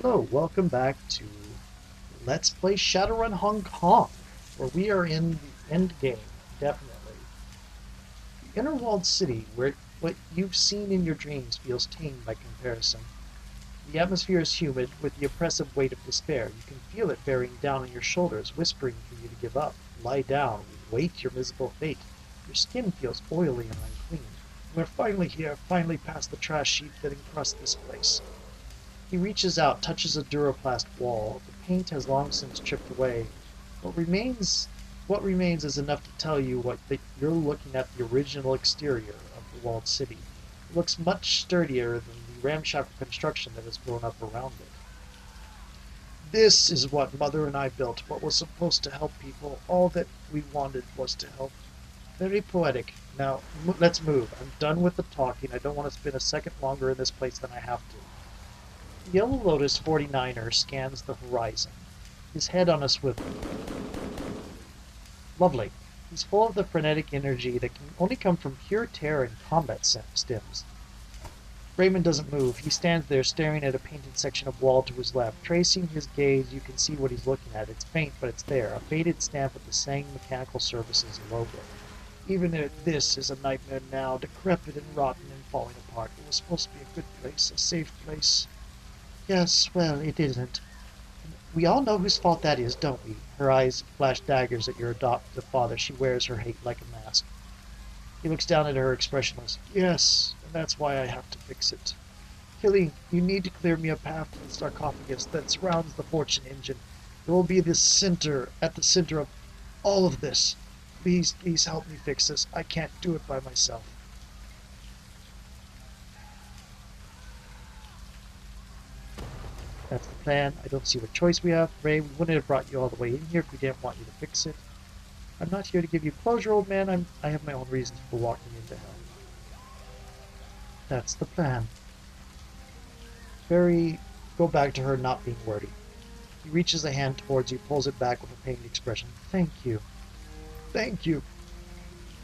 Hello, welcome back to Let's Play Shadowrun Hong Kong, where we are in the end game, definitely. The inner walled city, where what you've seen in your dreams feels tame by comparison. The atmosphere is humid, with the oppressive weight of despair. You can feel it bearing down on your shoulders, whispering for you to give up. Lie down, wait your miserable fate. Your skin feels oily and unclean. We're finally here, finally past the trash heap that encrusts this place. He reaches out, touches a duroplast wall. The paint has long since chipped away. What remains is enough to tell you that you're looking at the original exterior of the walled city. It looks much sturdier than the ramshackle construction that has grown up around it. This is what Mother and I built, what was supposed to help people. All that we wanted was to help. Very poetic. Now, let's move. I'm done with the talking. I don't want to spend a second longer in this place than I have to. The Yellow Lotus 49er scans the horizon, his head on a swivel. Lovely. He's full of the frenetic energy that can only come from pure terror and combat stims. Raymond doesn't move. He stands there staring at a painted section of wall to his left. Tracing his gaze, you can see what he's looking at. It's faint, but it's there. A faded stamp with the Sang Mechanical Services logo. Even this is a nightmare now, decrepit and rotten and falling apart. It was supposed to be a good place, a safe place. Yes, well, it isn't. We all know whose fault that is, don't we? Her eyes flash daggers at your adoptive father. She wears her hate like a mask. He looks down at her expressionless. Yes, and that's why I have to fix it. Killy, you need to clear me a path to the sarcophagus that surrounds the fortune engine. It will be at the center of all of this. Please, please help me fix this. I can't do it by myself. That's the plan. I don't see what choice we have. Ray, we wouldn't have brought you all the way in here if we didn't want you to fix it. I'm not here to give you closure, old man. I have my own reasons for walking into hell. That's the plan. Go back to her not being wordy. He reaches a hand towards you, pulls it back with a pained expression. Thank you. Thank you.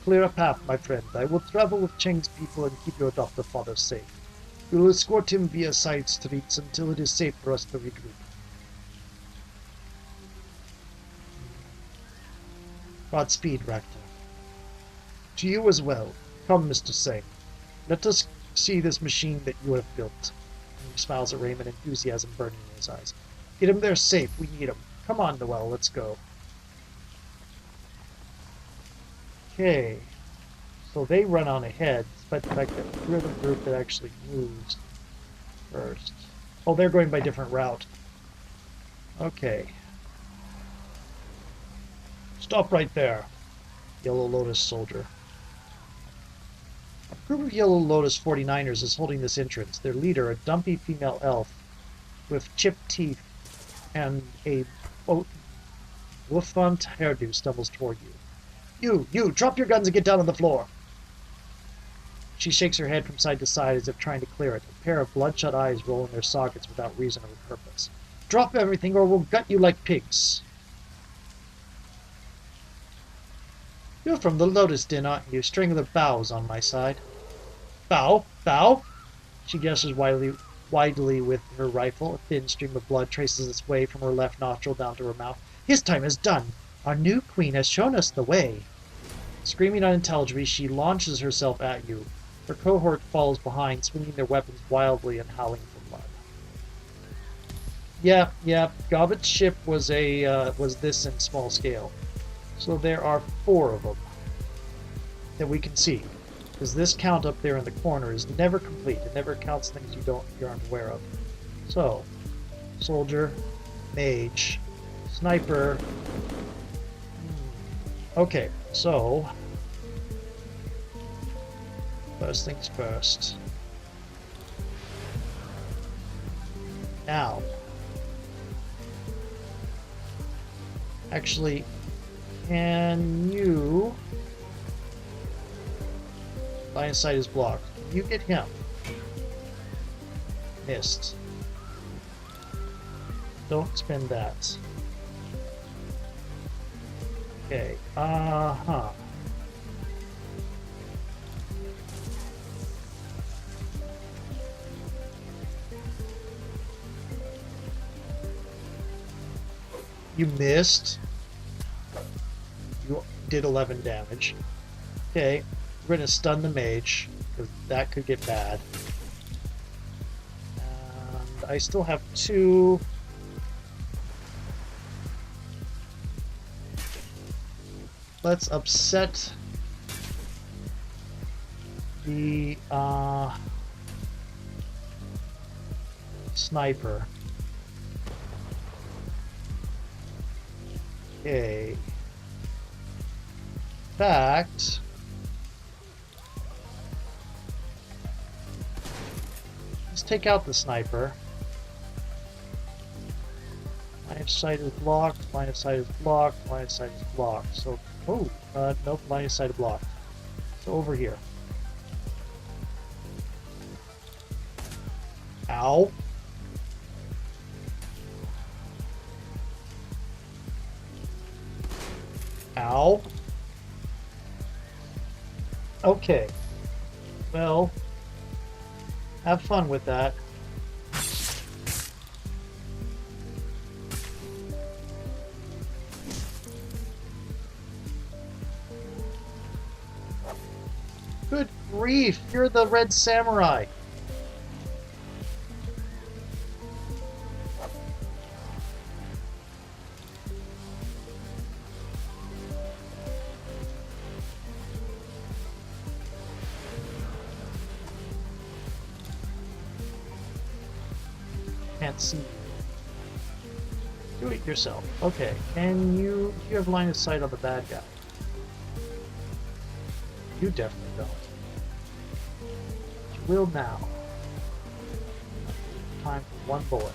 Clear a path, my friend. I will travel with Cheng's people and keep your adoptive father safe. We will escort him via side streets until it is safe for us to regroup. Godspeed, Ractor. To you as well. Come, Mr. Sang. Let us see this machine that you have built. He smiles at Raymond, enthusiasm burning in his eyes. Get him there safe. We need him. Come on, Noel. Let's go. Okay. So they run on ahead, despite the fact that we're the group that actually moves first. Oh, they're going by different route. Okay. Stop right there, Yellow Lotus soldier. A group of Yellow Lotus 49ers is holding this entrance. Their leader, a dumpy female elf with chipped teeth and a bouffant hairdo, stumbles toward you. You, drop your guns and get down on the floor. She shakes her head from side to side as if trying to clear it. A pair of bloodshot eyes roll in their sockets without reason or purpose. Drop everything or we'll gut you like pigs. You're from the Lotus Den, aren't you? String of the bows on my side. Bow? She gestures widely with her rifle. A thin stream of blood traces its way from her left nostril down to her mouth. His time is done. Our new queen has shown us the way. Screaming unintelligibly, she launches herself at you. Her cohort follows behind, swinging their weapons wildly and howling for blood. Yeah. Gobbet's ship was this in small scale. So there are 4 of them that we can see. Because this count up there in the corner is never complete. It never counts things you aren't aware of. So, soldier, mage, sniper. Okay, so first things first. Now, actually, can you... Line of sight is blocked. Can you get him? Missed. Don't spend that. Okay, You missed. You did 11 damage. Okay, we're gonna stun the mage, because that could get bad. And I still have 2. Let's upset the sniper. Okay. In fact, let's take out the sniper. Line of sight is blocked, line of sight is blocked, line of sight is blocked. So, nope, line of sight is blocked. So over here. Ow. Ow. Okay. Well, have fun with that. Good grief, you're the Red Samurai. Can't see you. Do it yourself. Okay, and you have line of sight on the bad guy. You definitely don't. You will now. Time for one bullet.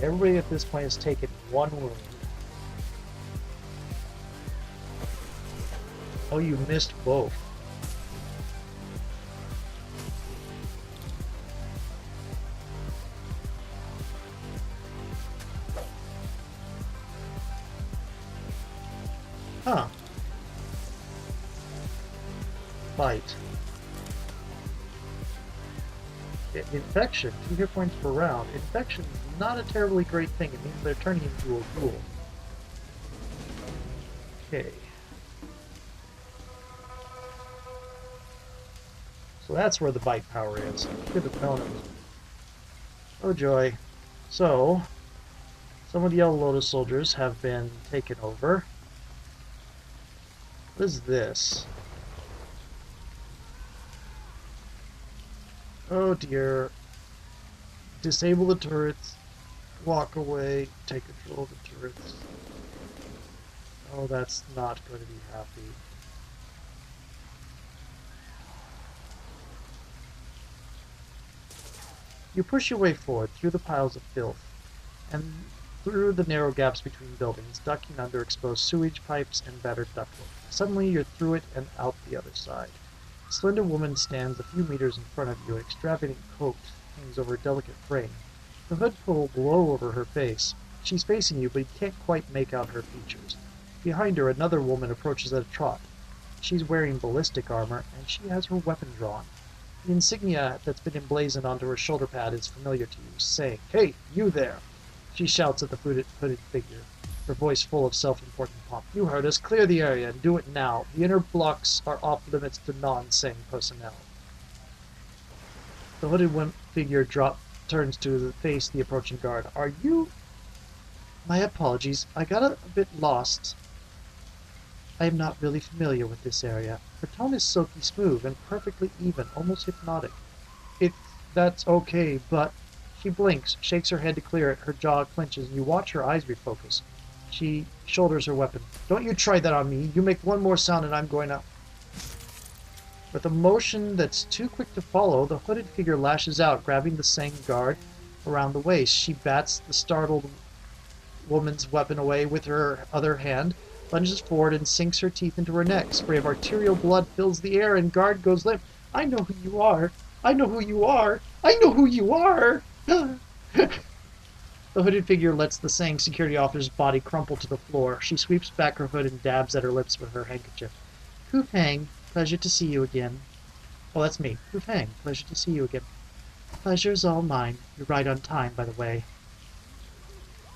Everybody at this point has taken 1 wound. Oh, you missed both. Huh. Bite. Infection, 2 hit points per round. Infection is not a terribly great thing. It means they're turning into a ghoul. Okay. So that's where the bite power is. Should have known it. Oh joy. So, some of the Yellow Lotus soldiers have been taken over. What is this? Oh dear. Disable the turrets. Walk away. Take control of the turrets. Oh, that's not going to be happy. You push your way forward through the piles of filth and through the narrow gaps between buildings, ducking under exposed sewage pipes and battered ductwork. Suddenly you're through it and out the other side. A slender woman stands a few meters in front of you. An extravagant coat hangs over a delicate frame. The hood pulled low over her face. She's facing you, but you can't quite make out her features. Behind her, another woman approaches at a trot. She's wearing ballistic armor, and she has her weapon drawn. The insignia that's been emblazoned onto her shoulder pad is familiar to you, saying, "Hey, you there!" She shouts at the hooded figure, her voice full of self-important pomp. "You heard us. Clear the area, and do it now. The inner blocks are off limits to non-Sang personnel." The hooded figure turns to face the approaching guard. "Are you—" "My apologies. I got a bit lost. I am not really familiar with this area." Her tone is silky smooth and perfectly even, almost hypnotic. That's okay, but..." She blinks, shakes her head to clear it, her jaw clenches, and you watch her eyes refocus. She shoulders her weapon. "Don't you try that on me. You make one more sound and I'm going to..." With a motion that's too quick to follow, the hooded figure lashes out, grabbing the Sang guard around the waist. She bats the startled woman's weapon away with her other hand, lunges forward and sinks her teeth into her neck. Spray of arterial blood fills the air and guard goes limp. "I know who you are! I know who you are! I know who you are!" The hooded figure lets the Sang security officer's body crumple to the floor. She sweeps back her hood and dabs at her lips with her handkerchief. "Hu Fang, pleasure to see you again." "Oh, that's me. Hu Fang, pleasure to see you again." Pleasure's all mine. You're right on time, by the way.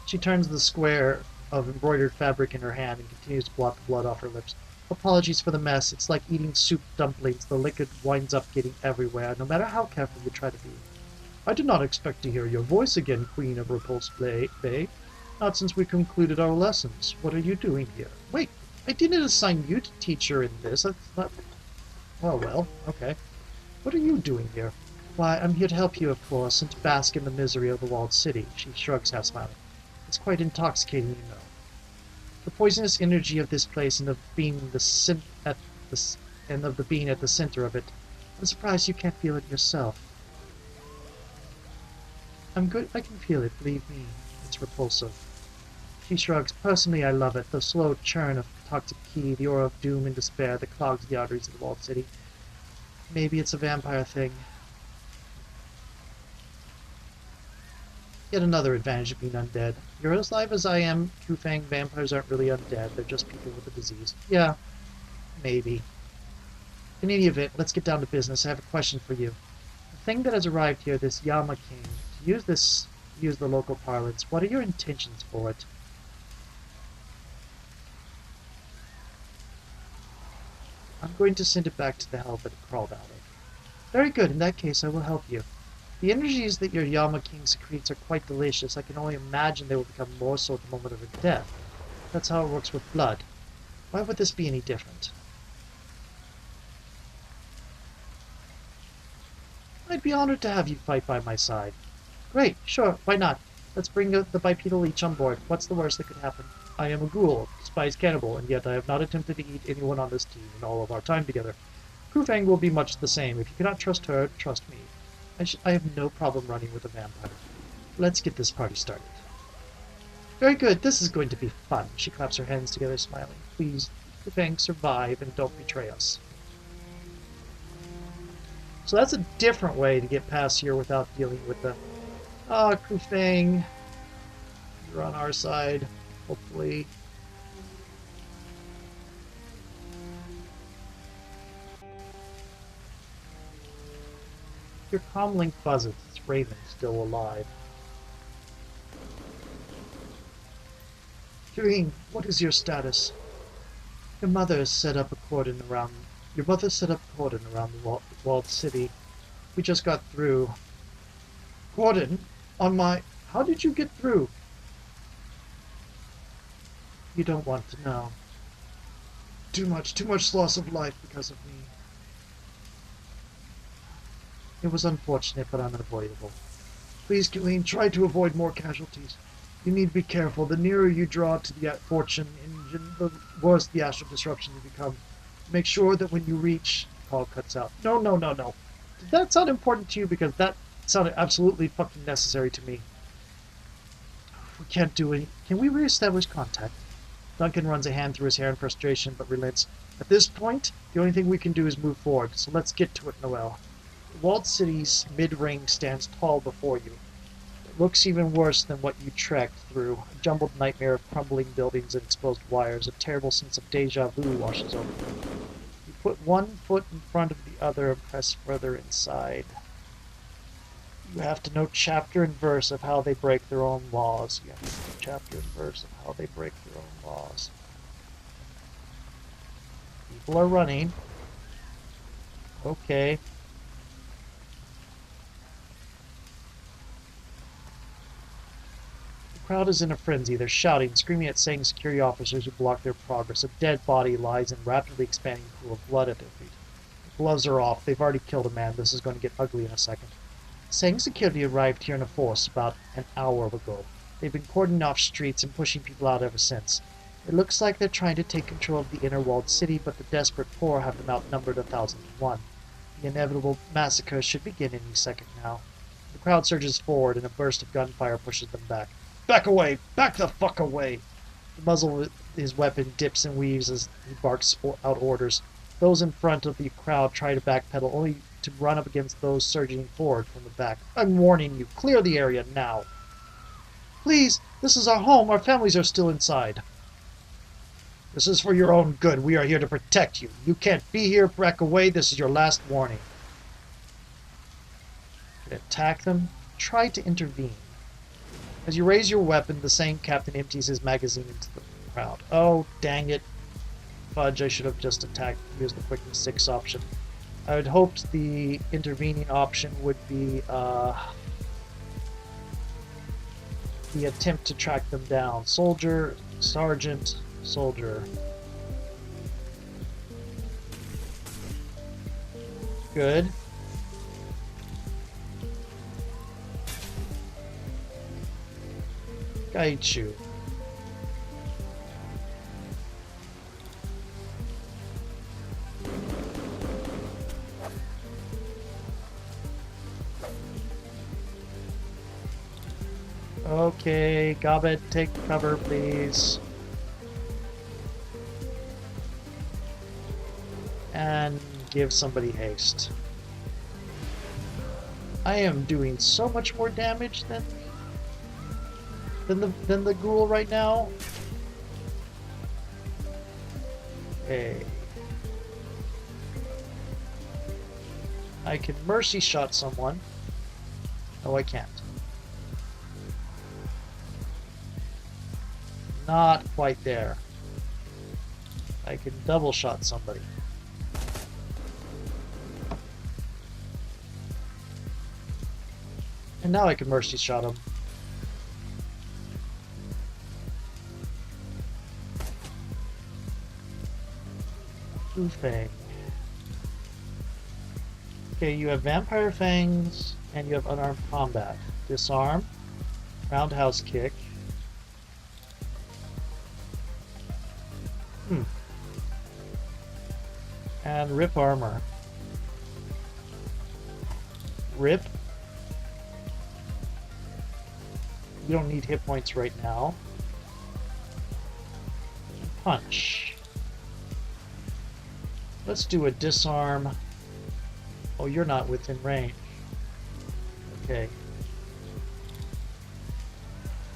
She turns the square of embroidered fabric in her hand and continues to blot the blood off her lips. Apologies for the mess. It's like eating soup dumplings. The liquid winds up getting everywhere, no matter how careful you try to be. I did not expect to hear your voice again, Queen of Repulse Bay. Not since we concluded our lessons. What are you doing here? Wait, I didn't assign you to teacher in this. That's not... Oh, well, okay. What are you doing here? Why, I'm here to help you, of course, and to bask in the misery of the walled city. She shrugs, half smiling. It's quite intoxicating, you know. The poisonous energy of this place and of being at the center of it. I'm surprised you can't feel it yourself. I'm good. I can feel it. Believe me, it's repulsive. She shrugs. Personally, I love it. The slow churn of toxic ki, the aura of doom and despair that clogs the arteries of the walled city. Maybe it's a vampire thing. Yet another advantage of being undead. You're as alive as I am, Kufang. Vampires aren't really undead. They're just people with a disease. Yeah, maybe. In any event, let's get down to business. I have a question for you. The thing that has arrived here, this Yama King, to use the local parlance, what are your intentions for it? I'm going to send it back to the hell that it crawled out of. Very good. In that case, I will help you. The energies that your Yama King secretes are quite delicious. I can only imagine they will become more so at the moment of her death. That's how it works with blood. Why would this be any different? I'd be honored to have you fight by my side. Great, sure, why not? Let's bring the bipedal leech on board. What's the worst that could happen? I am a ghoul, despised cannibal, and yet I have not attempted to eat anyone on this team in all of our time together. Kufang will be much the same. If you cannot trust her, trust me. I have no problem running with a vampire. Let's get this party started. Very good, this is going to be fun. She claps her hands together, smiling. Please, Kufang, survive and don't betray us. So that's a different way to get past here without dealing with the... Ah, Kufang. You're on our side, hopefully. Your comlink buzzes. It's Raven still alive. Green, what is your status? Your mother set up a cordon around the walled city. We just got through. Cordon? On my... How did you get through? You don't want to know. Too much loss of life because of me. It was unfortunate, but unavoidable. Please, Killeen, try to avoid more casualties. You need to be careful. The nearer you draw to the fortune engine, the worse the astral disruption you become. Make sure that when you reach... Call cuts out. No. Did that sound important to you? Because that sounded absolutely fucking necessary to me. We can't do any... Can we reestablish contact? Duncan runs a hand through his hair in frustration, but relents. At this point, the only thing we can do is move forward, so let's get to it, Noel. The walled city's mid-ring stands tall before you. It looks even worse than what you trekked through. A jumbled nightmare of crumbling buildings and exposed wires. A terrible sense of déjà vu washes over you. You put one foot in front of the other and press further inside. You have to know chapter and verse of how they break their own laws. You have to know chapter and verse of how they break their own laws. People are running. Okay. The crowd is in a frenzy. They're shouting, screaming at saying security officers who block their progress. A dead body lies in a rapidly expanding pool of blood at their feet. The gloves are off. They've already killed a man. This is going to get ugly in a second. Saying security arrived here in a force about an hour ago. They've been cordoning off streets and pushing people out ever since. It looks like they're trying to take control of the inner walled city, but the desperate poor have them outnumbered 1,000-to-1. The inevitable massacre should begin any second now. The crowd surges forward, and a burst of gunfire pushes them back. Back away! Back the fuck away! The muzzle of his weapon dips and weaves as he barks out orders. Those in front of the crowd try to backpedal, only to run up against those surging forward from the back. I'm warning you, clear the area now. Please, this is our home. Our families are still inside. This is for your own good. We are here to protect you. You can't be here. Back away. This is your last warning. Attack them. Try to intervene. As you raise your weapon, the same captain empties his magazine into the crowd. Oh, dang it. Fudge, I should have just used the quickness 6 option. I had hoped the intervening option would be the attempt to track them down. Soldier, sergeant, soldier. Good. Gaichu. Okay, Gobbet, take cover, please. And give somebody haste. I am doing so much more damage than the ghoul right now. Okay. I can mercy shot someone. No, I can't. Not quite there. I can double shot somebody. And now I can mercy shot him. Blue Fang. Okay, you have Vampire Fangs and you have Unarmed Combat. Disarm. Roundhouse Kick. And Rip Armor. Rip. You don't need hit points right now. Punch. Let's do a disarm. Oh, you're not within range. Okay.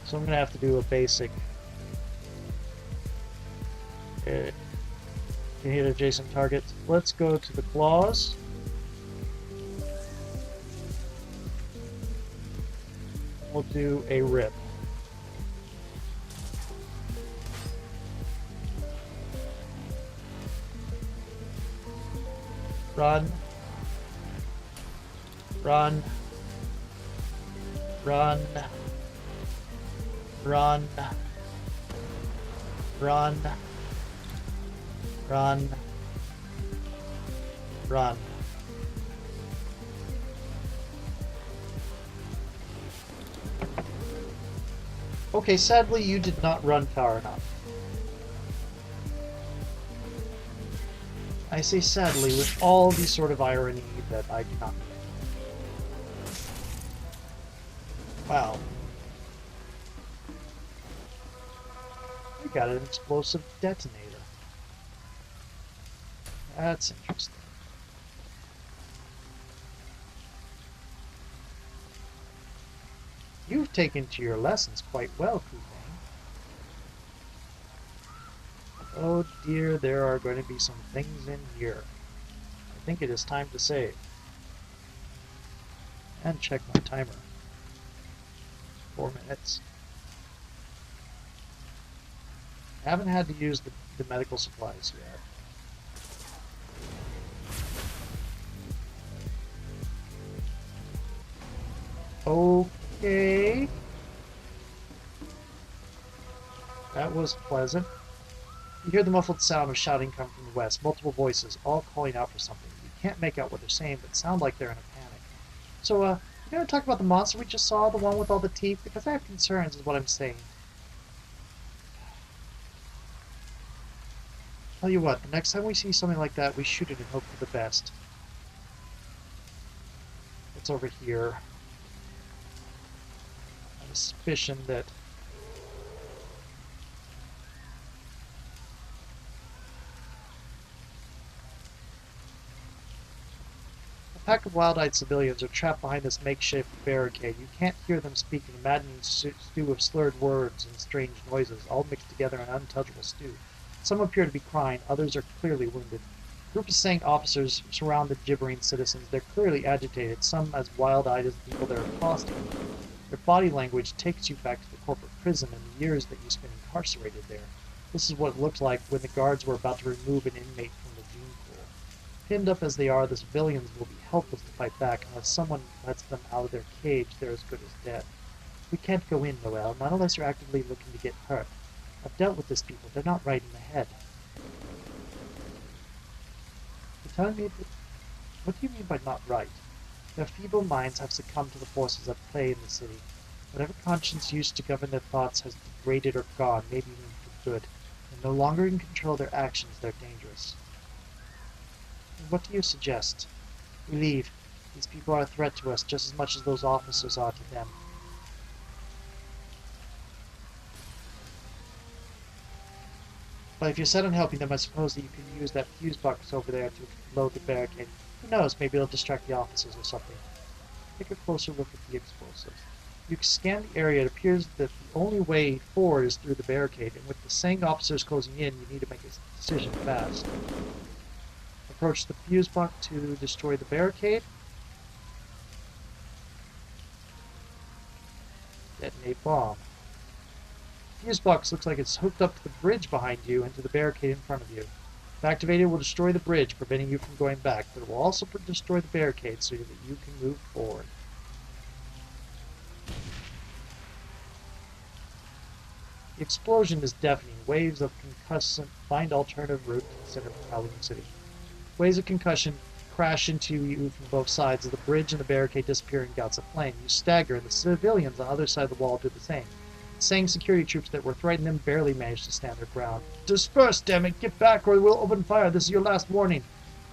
So I'm going to have to do a basic. Can hit adjacent targets. Let's go to the claws. We'll do a rip. Run. Run. Run. Run. Run. Run. Run. Okay, sadly you did not run far enough. I say sadly with all the sort of irony that I cannot. Wow. We got an explosive detonator. That's interesting. You've taken to your lessons quite well, Kupang. Oh dear, there are going to be some things in here. I think it is time to save. And check my timer. 4 minutes. I haven't had to use the medical supplies yet. Okay. That was pleasant. You hear the muffled sound of shouting come from the west, multiple voices, all calling out for something. You can't make out what they're saying, but sound like they're in a panic. So, you gonna talk about the monster we just saw, the one with all the teeth? Because I have concerns, is what I'm saying. Tell you what, the next time we see something like that, we shoot it and hope for the best. It's over here. I have a suspicion that... A pack of wild-eyed civilians are trapped behind this makeshift barricade. You can't hear them speak in a maddening stew of slurred words and strange noises, all mixed together in an unintelligible stew. Some appear to be crying, others are clearly wounded. A group of Sang officers surround the gibbering citizens. They're clearly agitated, some as wild-eyed as the people they're accosting. Their body language takes you back to the corporate prison and the years that you spent incarcerated there. This is what it looked like when the guards were about to remove an inmate from the gene pool. Pinned up as they are, the civilians will be helpless to fight back unless someone lets them out of their cage. They're as good as dead. We can't go in, Noel, not unless you're actively looking to get hurt. I've dealt with these people. They're not right in the head. You're telling me that... What do you mean by not right? Their feeble minds have succumbed to the forces at play in the city. Whatever conscience used to govern their thoughts has degraded or gone, maybe even for good. They're no longer in control of their actions. They're dangerous. And what do you suggest? We leave. These people are a threat to us just as much as those officers are to them. But if you're set on helping them, I suppose that you can use that fuse box over there to load the barricade. Who knows, maybe it'll distract the officers or something. Take a closer look at the explosives. You can scan the area. It appears that the only way forward is through the barricade, and with the Sang officers closing in, you need to make a decision fast. Approach the fuse box to destroy the barricade. Detonate bomb. The fuse box looks like it's hooked up to the bridge behind you and to the barricade in front of you. If activated, it will destroy the bridge, preventing you from going back, but it will also destroy the barricade so that you can move forward. The explosion is deafening. Waves of concussion find alternative route to the center of Kowloon City. Waves of concussion crash into you from both sides as the bridge and the barricade disappear in gouts of flame. You stagger, and the civilians on the other side of the wall do the same. The Sang security troops that were threatening them barely manage to stand their ground. Disperse, damn it! Get back or we'll open fire! This is your last warning!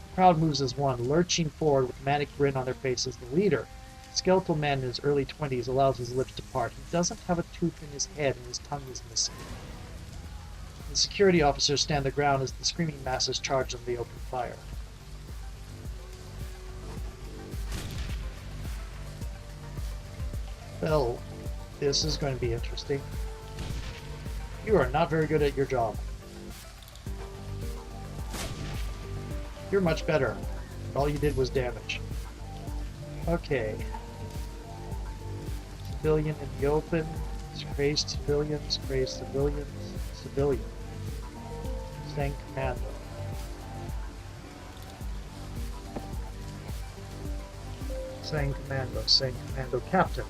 The crowd moves as one, lurching forward with a manic grin on their faces. The leader, a skeletal man in his early 20s, allows his lips to part. He doesn't have a tooth in his head and his tongue is missing. The security officers stand their ground as the screaming masses charge them. They open fire. Well, this is going to be interesting. You are not very good at your job. You're much better. All you did was damage. Okay. Civilian in the open. Crazed civilians, crazed civilians, civilian. Sang commando. Sang commando captain.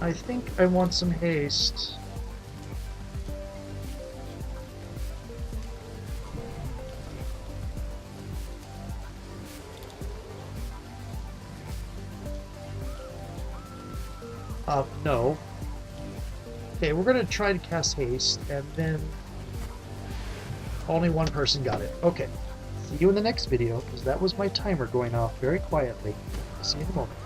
I think I want some haste. No. Okay, we're gonna try to cast haste, and then only one person got it. Okay. See you in the next video, because that was my timer going off very quietly. See you in a moment.